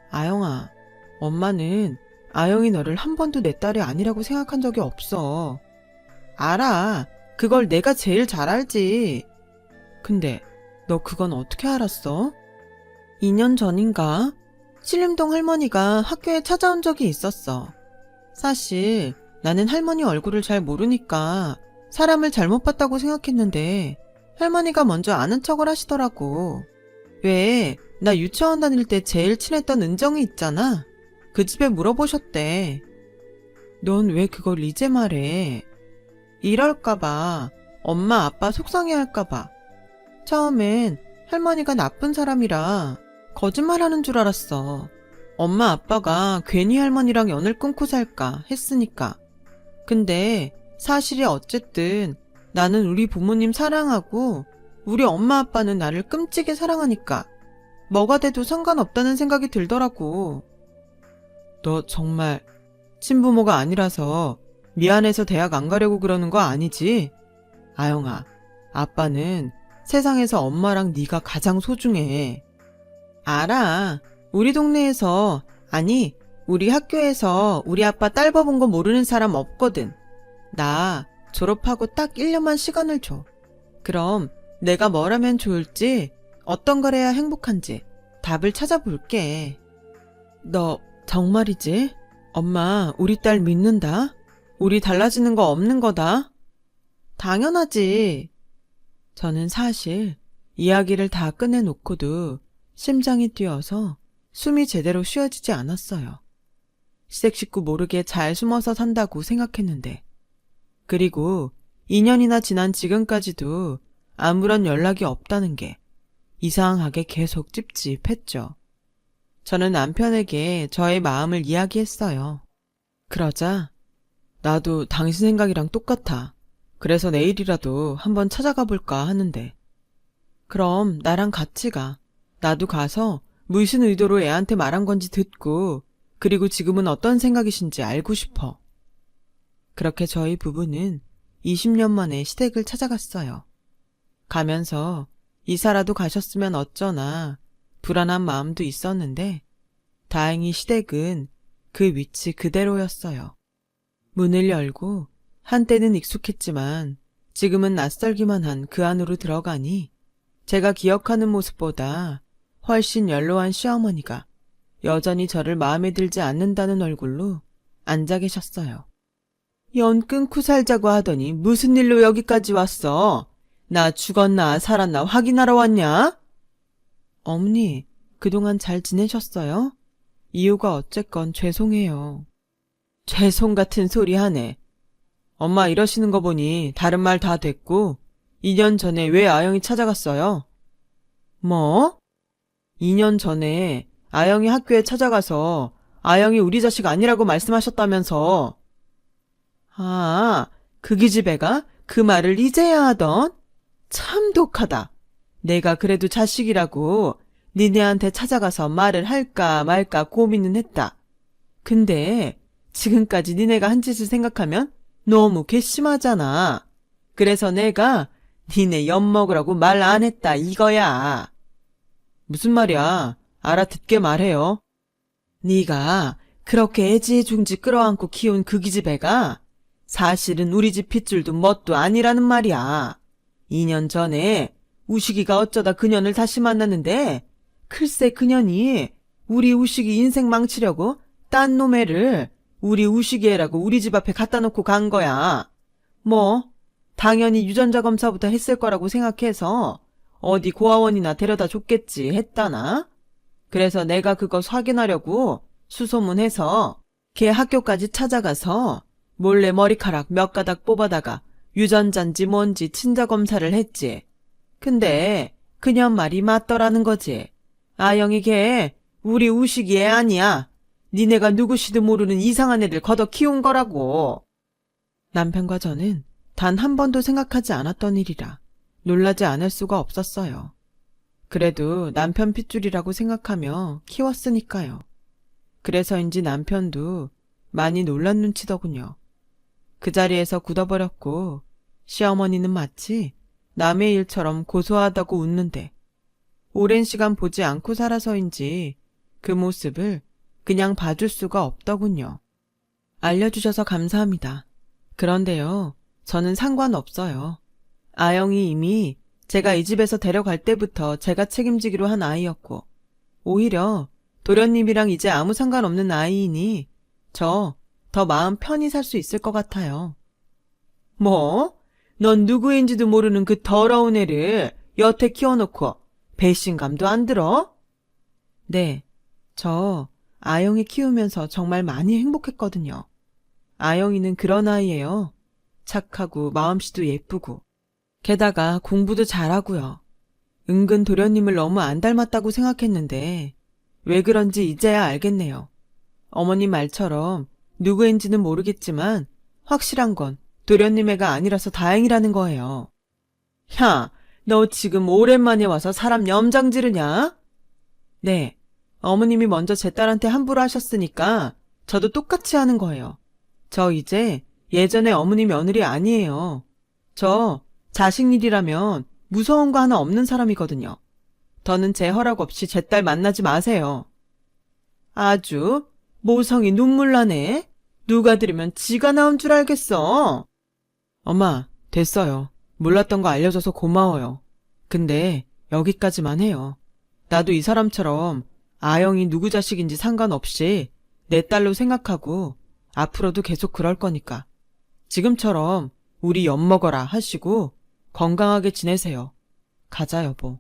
아영아, 엄마는 아영이 너를 한 번도 내 딸이 아니라고 생각한 적이 없어. 알아. 그걸 내가 제일 잘 알지. 근데 너 그건 어떻게 알았어? 2년 전인가? 신림동 할머니가 학교에 찾아온 적이 있었어. 사실 나는 할머니 얼굴을 잘 모르니까 사람을 잘못 봤다고 생각했는데 할머니가 먼저 아는 척을 하시더라고. 왜, 나 유치원 다닐 때 제일 친했던 은정이 있잖아. 그 집에 물어보셨대. 넌 왜 그걸 이제 말해? 이럴까봐, 엄마 아빠 속상해할까봐. 처음엔 할머니가 나쁜 사람이라 거짓말하는 줄 알았어. 엄마 아빠가 괜히 할머니랑 연을 끊고 살까 했으니까. 근데 사실이 어쨌든 나는 우리 부모님 사랑하고 우리 엄마 아빠는 나를 끔찍이 사랑하니까 뭐가 돼도 상관없다는 생각이 들더라고. 너 정말 친부모가 아니라서 미안해서 대학 안 가려고 그러는 거 아니지? 아영아, 아빠는 세상에서 엄마랑 네가 가장 소중해. 알아. 우리 동네에서, 아니, 우리 학교에서 우리 아빠 딸 법은 거 모르는 사람 없거든. 나 졸업하고 딱 1년만 시간을 줘. 그럼 내가 뭘 하면 좋을지, 어떤 걸 해야 행복한지 답을 찾아볼게. 너 정말이지? 엄마, 우리 딸 믿는다? 우리 달라지는 거 없는 거다? 당연하지. 저는 사실 이야기를 다 끝내놓고도 심장이 뛰어서 숨이 제대로 쉬어지지 않았어요. 시댁 식구 모르게 잘 숨어서 산다고 생각했는데. 그리고 2년이나 지난 지금까지도 아무런 연락이 없다는 게 이상하게 계속 찝찝했죠. 저는 남편에게 저의 마음을 이야기했어요. 그러자 나도 당신 생각이랑 똑같아. 그래서 내일이라도 한번 찾아가 볼까 하는데. 그럼 나랑 같이 가. 나도 가서 무슨 의도로 애한테 말한 건지 듣고 그리고 지금은 어떤 생각이신지 알고 싶어. 그렇게 저희 부부는 20년 만에 시댁을 찾아갔어요. 가면서 이사라도 가셨으면 어쩌나 불안한 마음도 있었는데 다행히 시댁은 그 위치 그대로였어요. 문을 열고 한때는 익숙했지만 지금은 낯설기만 한 그 안으로 들어가니 제가 기억하는 모습보다 훨씬 연로한 시어머니가 여전히 저를 마음에 들지 않는다는 얼굴로 앉아 계셨어요. 연 끊고 살자고 하더니 무슨 일로 여기까지 왔어? 나 죽었나 살았나 확인하러 왔냐? 어머니, 그동안 잘 지내셨어요? 이유가 어쨌건 죄송해요. 죄송 같은 소리 하네. 엄마 이러시는 거 보니 다른 말 다 됐고 2년 전에 왜 아영이 찾아갔어요? 뭐? 2년 전에 아영이 학교에 찾아가서 아영이 우리 자식 아니라고 말씀하셨다면서. 아, 그 기집애가 그 말을 이제야 하던? 참 독하다. 내가 그래도 자식이라고 니네한테 찾아가서 말을 할까 말까 고민은 했다. 근데 지금까지 니네가 한 짓을 생각하면 너무 괘씸하잖아. 그래서 내가 니네 엿먹으라고 말 안 했다 이거야. 무슨 말이야? 알아듣게 말해요. 네가 그렇게 애지중지 끌어안고 키운 그 기집애가 사실은 우리 집 핏줄도 뭣도 아니라는 말이야. 2년 전에 우식이가 어쩌다 그년을 다시 만났는데 글쎄 그년이 우리 우식이 인생 망치려고 딴 놈애를 우리 우식이 애라고 우리 집 앞에 갖다 놓고 간 거야. 뭐 당연히 유전자 검사부터 했을 거라고 생각해서 어디 고아원이나 데려다 줬겠지 했다나? 그래서 내가 그거 확인하려고 수소문해서 걔 학교까지 찾아가서 몰래 머리카락 몇 가닥 뽑아다가 유전자인지 뭔지 친자 검사를 했지. 근데 그년 말이 맞더라는 거지. 아영이 걔 우리 우식이 애 아니야. 니네가 누구시도 모르는 이상한 애들 걷어 키운 거라고. 남편과 저는 단 한 번도 생각하지 않았던 일이라 놀라지 않을 수가 없었어요. 그래도 남편 핏줄이라고 생각하며 키웠으니까요. 그래서인지 남편도 많이 놀란 눈치더군요. 그 자리에서 굳어버렸고 시어머니는 마치 남의 일처럼 고소하다고 웃는데 오랜 시간 보지 않고 살아서인지 그 모습을 그냥 봐줄 수가 없더군요. 알려주셔서 감사합니다. 그런데요, 저는 상관없어요. 아영이 이미 제가 이 집에서 데려갈 때부터 제가 책임지기로 한 아이였고 오히려 도련님이랑 이제 아무 상관없는 아이이니 저 더 마음 편히 살 수 있을 것 같아요. 뭐? 넌 누구인지도 모르는 그 더러운 애를 여태 키워놓고 배신감도 안 들어? 네, 저 아영이 키우면서 정말 많이 행복했거든요. 아영이는 그런 아이예요. 착하고 마음씨도 예쁘고 게다가 공부도 잘하고요. 은근 도련님을 너무 안 닮았다고 생각했는데 왜 그런지 이제야 알겠네요. 어머님 말처럼 누구인지는 모르겠지만 확실한 건 도련님 애가 아니라서 다행이라는 거예요. 야, 너 지금 오랜만에 와서 사람 염장 지르냐? 네, 어머님이 먼저 제 딸한테 함부로 하셨으니까 저도 똑같이 하는 거예요. 저 이제 예전에 어머니 며느리 아니에요. 저 자식 일이라면 무서운 거 하나 없는 사람이거든요. 더는 제 허락 없이 제 딸 만나지 마세요. 아주 모성이 눈물 나네. 누가 들으면 지가 나온 줄 알겠어. 엄마, 됐어요. 몰랐던 거 알려줘서 고마워요. 근데 여기까지만 해요. 나도 이 사람처럼 아영이 누구 자식인지 상관없이 내 딸로 생각하고 앞으로도 계속 그럴 거니까. 지금처럼 우리 엿먹어라 하시고 건강하게 지내세요. 가자, 여보.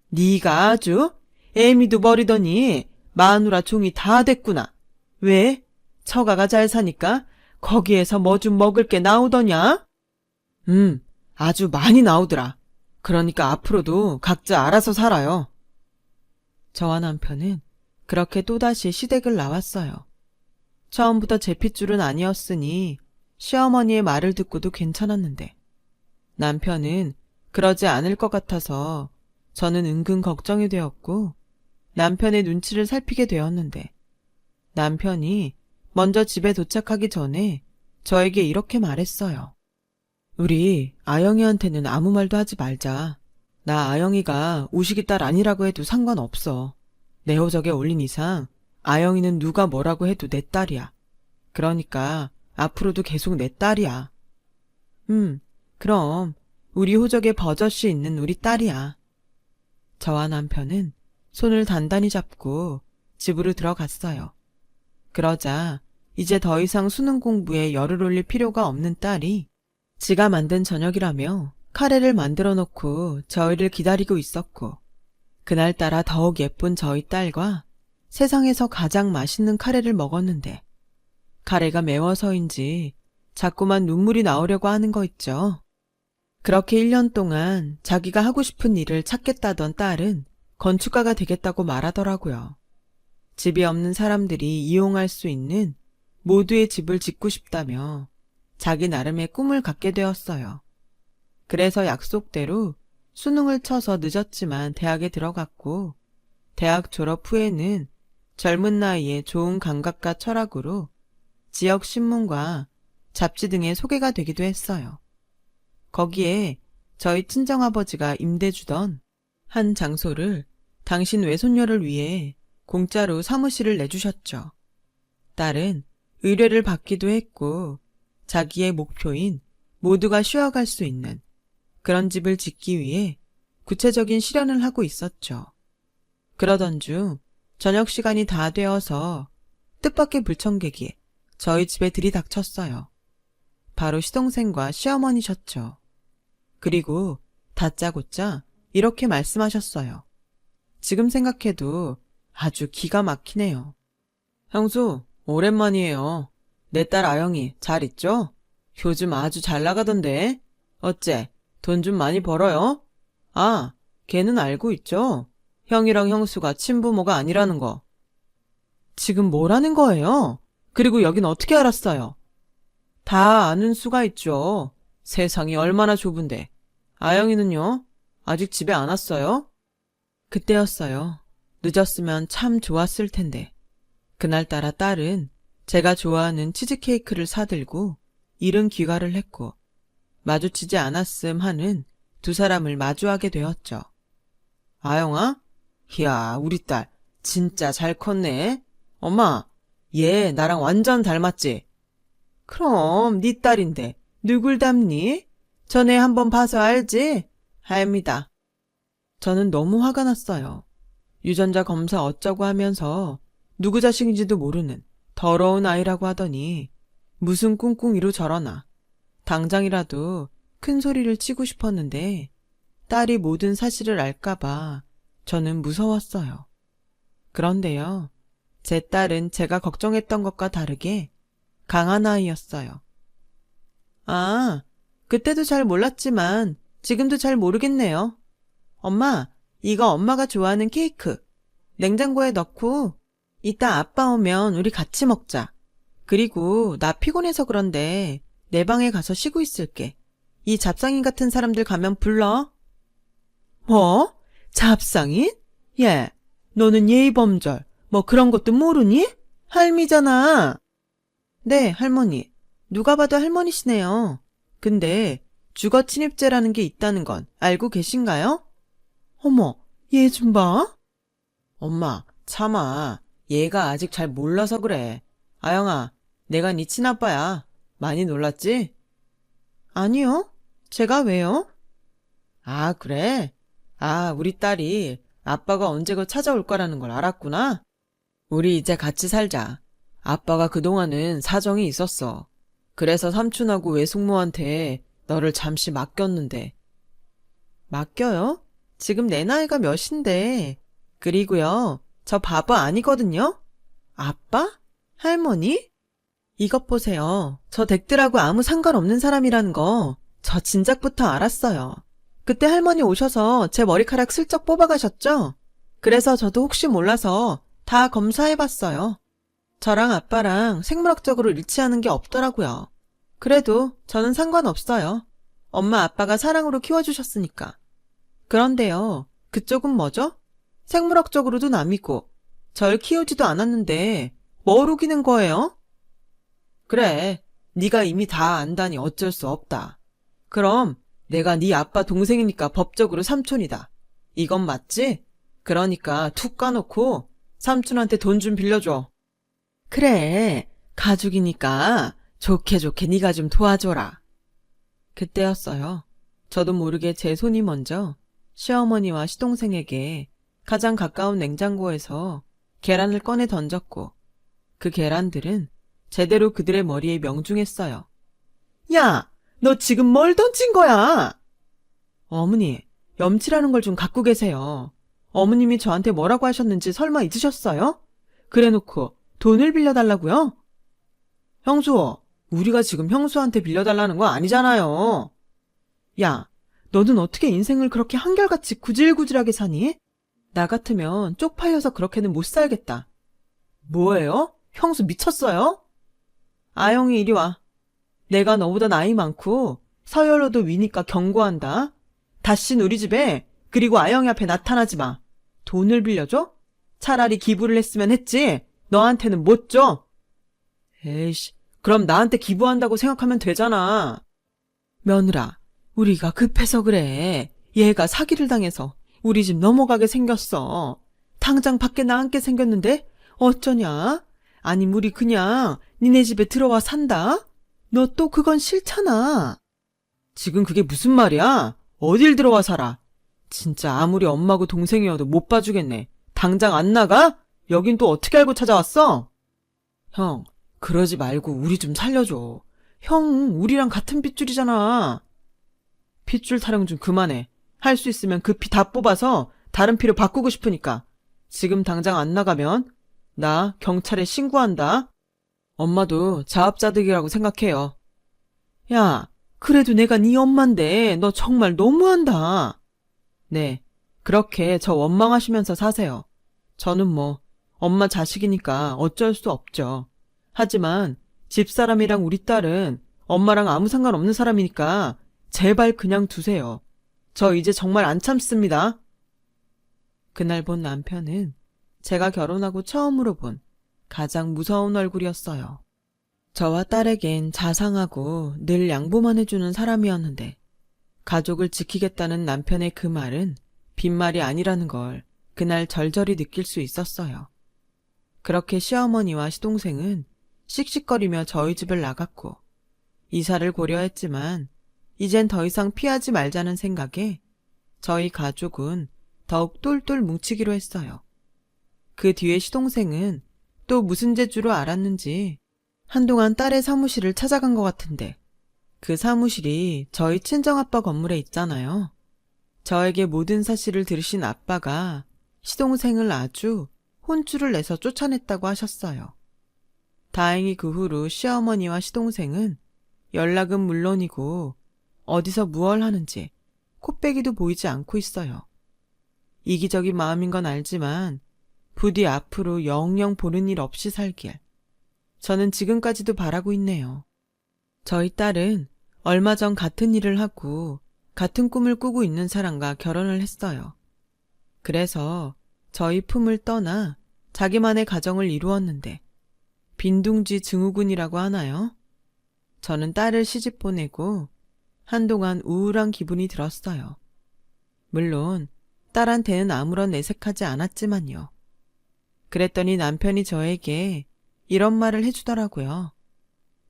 네가 아주 애미도 버리더니 마누라 종이 다 됐구나. 왜? 처가가 잘 사니까 거기에서 뭐 좀 먹을 게 나오더냐? 아주 많이 나오더라. 그러니까 앞으로도 각자 알아서 살아요. 저와 남편은 그렇게 또다시 시댁을 나왔어요. 처음부터 제 핏줄은 아니었으니 시어머니의 말을 듣고도 괜찮았는데 남편은 그러지 않을 것 같아서 저는 은근 걱정이 되었고 남편의 눈치를 살피게 되었는데 남편이 먼저 집에 도착하기 전에 저에게 이렇게 말했어요. 우리 아영이한테는 아무 말도 하지 말자. 나 아영이가 우식이 딸 아니라고 해도 상관없어. 내 호적에 올린 이상 아영이는 누가 뭐라고 해도 내 딸이야. 그러니까 앞으로도 계속 내 딸이야. 그럼 우리 호적에 버젓이 있는 우리 딸이야. 저와 남편은 손을 단단히 잡고 집으로 들어갔어요. 그러자 이제 더 이상 수능 공부에 열을 올릴 필요가 없는 딸이 지가 만든 저녁이라며 카레를 만들어 놓고 저희를 기다리고 있었고 그날따라 더욱 예쁜 저희 딸과 세상에서 가장 맛있는 카레를 먹었는데 카레가 매워서인지 자꾸만 눈물이 나오려고 하는 거 있죠. 그렇게 1년 동안 자기가 하고 싶은 일을 찾겠다던 딸은 건축가가 되겠다고 말하더라고요. 집이 없는 사람들이 이용할 수 있는 모두의 집을 짓고 싶다며 자기 나름의 꿈을 갖게 되었어요. 그래서 약속대로 수능을 쳐서 늦었지만 대학에 들어갔고 대학 졸업 후에는 젊은 나이에 좋은 감각과 철학으로 지역 신문과 잡지 등에 소개가 되기도 했어요. 거기에 저희 친정아버지가 임대주던 한 장소를 당신 외손녀를 위해 공짜로 사무실을 내주셨죠. 딸은 의뢰를 받기도 했고 자기의 목표인 모두가 쉬어갈 수 있는 그런 집을 짓기 위해 구체적인 실현을 하고 있었죠. 그러던 중 저녁 시간이 다 되어서 뜻밖의 불청객이 저희 집에 들이닥쳤어요. 바로 시동생과 시어머니셨죠. 그리고 다짜고짜 이렇게 말씀하셨어요. 지금 생각해도 아주 기가 막히네요. 형수, 오랜만이에요. 내 딸 아영이 잘 있죠? 요즘 아주 잘 나가던데. 어째, 돈 좀 많이 벌어요? 아, 걔는 알고 있죠? 형이랑 형수가 친부모가 아니라는 거. 지금 뭐라는 거예요? 그리고 여긴 어떻게 알았어요? 다 아는 수가 있죠. 세상이 얼마나 좁은데. 아영이는요? 아직 집에 안 왔어요? 그때였어요. 늦었으면 참 좋았을 텐데. 그날따라 딸은 제가 좋아하는 치즈케이크를 사들고 이른 귀가를 했고 마주치지 않았음 하는 두 사람을 마주하게 되었죠. 아영아? 이야, 우리 딸 진짜 잘 컸네. 엄마, 얘 나랑 완전 닮았지? 그럼 네 딸인데 누굴 닮니? 전에 한번 봐서 알지? 알미다. 저는 너무 화가 났어요. 유전자 검사 어쩌고 하면서 누구 자식인지도 모르는 더러운 아이라고 하더니 무슨 꿍꿍이로 저러나. 당장이라도 큰 소리를 치고 싶었는데 딸이 모든 사실을 알까봐 저는 무서웠어요. 그런데요, 제 딸은 제가 걱정했던 것과 다르게 강한 아이였어요. 아, 그때도 잘 몰랐지만 지금도 잘 모르겠네요. 엄마, 이거 엄마가 좋아하는 케이크. 냉장고에 넣고 이따 아빠 오면 우리 같이 먹자. 그리고 나 피곤해서 그런데 내 방에 가서 쉬고 있을게. 이 잡상인 같은 사람들 가면 불러. 뭐? 잡상인? 얘, 너는 예의범절, 뭐 그런 것도 모르니? 할미잖아. 네, 할머니. 누가 봐도 할머니시네요. 근데 주거 침입죄라는 게 있다는 건 알고 계신가요? 어머, 얘 좀 봐. 엄마, 참아. 얘가 아직 잘 몰라서 그래. 아영아, 내가 네 친아빠야. 많이 놀랐지? 아니요. 제가 왜요? 아, 그래? 아, 우리 딸이 아빠가 언제 곧 찾아올 거라는 걸 알았구나. 우리 이제 같이 살자. 아빠가 그동안은 사정이 있었어. 그래서 삼촌하고 외숙모한테 너를 잠시 맡겼는데. 맡겨요? 지금 내 나이가 몇인데. 그리고요, 저 바보 아니거든요? 아빠? 할머니? 이것 보세요. 저 댁들하고 아무 상관없는 사람이라는 거 저 진작부터 알았어요. 그때 할머니 오셔서 제 머리카락 슬쩍 뽑아가셨죠? 그래서 저도 혹시 몰라서 다 검사해봤어요. 저랑 아빠랑 생물학적으로 일치하는 게 없더라고요. 그래도 저는 상관없어요. 엄마 아빠가 사랑으로 키워주셨으니까. 그런데요, 그쪽은 뭐죠? 생물학적으로도 남이고 절 키우지도 않았는데 뭘 우기는 거예요? 그래, 네가 이미 다 안다니 어쩔 수 없다. 그럼 내가 네 아빠 동생이니까 법적으로 삼촌이다. 이건 맞지? 그러니까 툭 까놓고 삼촌한테 돈 좀 빌려줘. 그래, 가족이니까 좋게 좋게 네가 좀 도와줘라. 그때였어요. 저도 모르게 제 손이 먼저 시어머니와 시동생에게 가장 가까운 냉장고에서 계란을 꺼내 던졌고 그 계란들은 제대로 그들의 머리에 명중했어요. 야! 너 지금 뭘 던진 거야? 어머니, 염치라는 걸 좀 갖고 계세요. 어머님이 저한테 뭐라고 하셨는지 설마 잊으셨어요? 그래놓고 돈을 빌려달라고요? 형수, 우리가 지금 형수한테 빌려달라는 거 아니잖아요. 야, 너는 어떻게 인생을 그렇게 한결같이 구질구질하게 사니? 나 같으면 쪽팔려서 그렇게는 못 살겠다. 뭐예요? 형수 미쳤어요? 아영이 이리 와. 내가 너보다 나이 많고 서열로도 위니까 경고한다. 다신 우리 집에 그리고 아영이 앞에 나타나지 마. 돈을 빌려줘? 차라리 기부를 했으면 했지. 너한테는 못 줘. 에이씨, 그럼 나한테 기부한다고 생각하면 되잖아. 며느라, 우리가 급해서 그래. 얘가 사기를 당해서 우리 집 넘어가게 생겼어. 당장 밖에 나앉게 생겼는데 어쩌냐? 아님 우리 그냥 니네 집에 들어와 산다? 너 또 그건 싫잖아. 지금 그게 무슨 말이야? 어딜 들어와 살아? 진짜 아무리 엄마고 동생이어도 못 봐주겠네. 당장 안 나가? 여긴 또 어떻게 알고 찾아왔어? 형, 그러지 말고 우리 좀 살려줘. 형, 우리랑 같은 핏줄이잖아. 핏줄 타령 좀 그만해. 할 수 있으면 그 피 다 뽑아서 다른 피로 바꾸고 싶으니까. 지금 당장 안 나가면 나 경찰에 신고한다. 엄마도 자업자득이라고 생각해요. 야, 그래도 내가 네 엄만데 너 정말 너무한다. 네, 그렇게 저 원망하시면서 사세요. 저는 뭐 엄마 자식이니까 어쩔 수 없죠. 하지만 집사람이랑 우리 딸은 엄마랑 아무 상관없는 사람이니까 제발 그냥 두세요. 저 이제 정말 안 참습니다. 그날 본 남편은 제가 결혼하고 처음으로 본 가장 무서운 얼굴이었어요. 저와 딸에겐 자상하고 늘 양보만 해주는 사람이었는데 가족을 지키겠다는 남편의 그 말은 빈말이 아니라는 걸 그날 절절히 느낄 수 있었어요. 그렇게 시어머니와 시동생은 씩씩거리며 저희 집을 나갔고 이사를 고려했지만 이젠 더 이상 피하지 말자는 생각에 저희 가족은 더욱 똘똘 뭉치기로 했어요. 그 뒤에 시동생은 또 무슨 재주로 알았는지 한동안 딸의 사무실을 찾아간 것 같은데 그 사무실이 저희 친정아빠 건물에 있잖아요. 저에게 모든 사실을 들으신 아빠가 시동생을 아주 혼쭐을 내서 쫓아냈다고 하셨어요. 다행히 그 후로 시어머니와 시동생은 연락은 물론이고 어디서 무얼 하는지 코빼기도 보이지 않고 있어요. 이기적인 마음인 건 알지만 부디 앞으로 영영 보는 일 없이 살길 저는 지금까지도 바라고 있네요. 저희 딸은 얼마 전 같은 일을 하고 같은 꿈을 꾸고 있는 사람과 결혼을 했어요. 그래서 저희 품을 떠나 자기만의 가정을 이루었는데 빈둥지 증후군이라고 하나요? 저는 딸을 시집 보내고 한동안 우울한 기분이 들었어요. 물론 딸한테는 아무런 내색하지 않았지만요. 그랬더니 남편이 저에게 이런 말을 해주더라고요.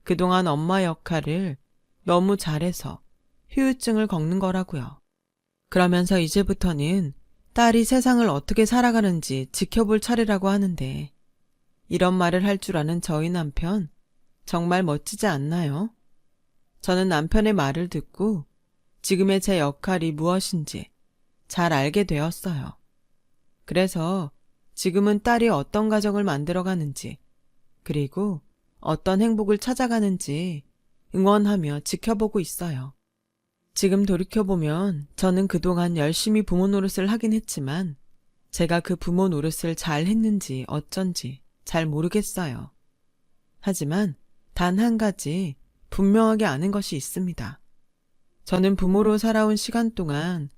그동안 엄마 역할을 너무 잘해서 후유증을 겪는 거라고요. 그러면서 이제부터는 딸이 세상을 어떻게 살아가는지 지켜볼 차례라고 하는데 이런 말을 할 줄 아는 저희 남편 정말 멋지지 않나요? 저는 남편의 말을 듣고 지금의 제 역할이 무엇인지 잘 알게 되었어요. 그래서 지금은 딸이 어떤 가정을 만들어가는지 그리고 어떤 행복을 찾아가는지 응원하며 지켜보고 있어요. 지금 돌이켜보면 저는 그동안 열심히 부모 노릇을 하긴 했지만 제가 그 부모 노릇을 잘 했는지 어쩐지 잘 모르겠어요. 하지만 단 한 가지 분명하게 아는 것이 있습니다. 저는 부모로 살아온 시간 동안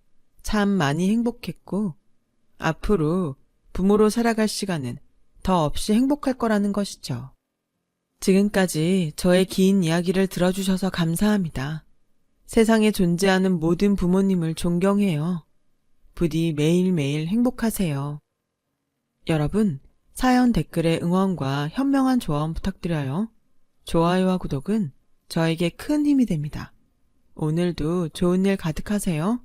참 많이 행복했고 앞으로 부모로 살아갈 시간은 더 없이 행복할 거라는 것이죠. 지금까지 저의 긴 이야기를 들어주셔서 감사합니다. 세상에 존재하는 모든 부모님을 존경해요. 부디 매일매일 행복하세요. 여러분, 사연 댓글에 응원과 현명한 조언 부탁드려요. 좋아요와 구독은 저에게 큰 힘이 됩니다. 오늘도 좋은 일 가득하세요.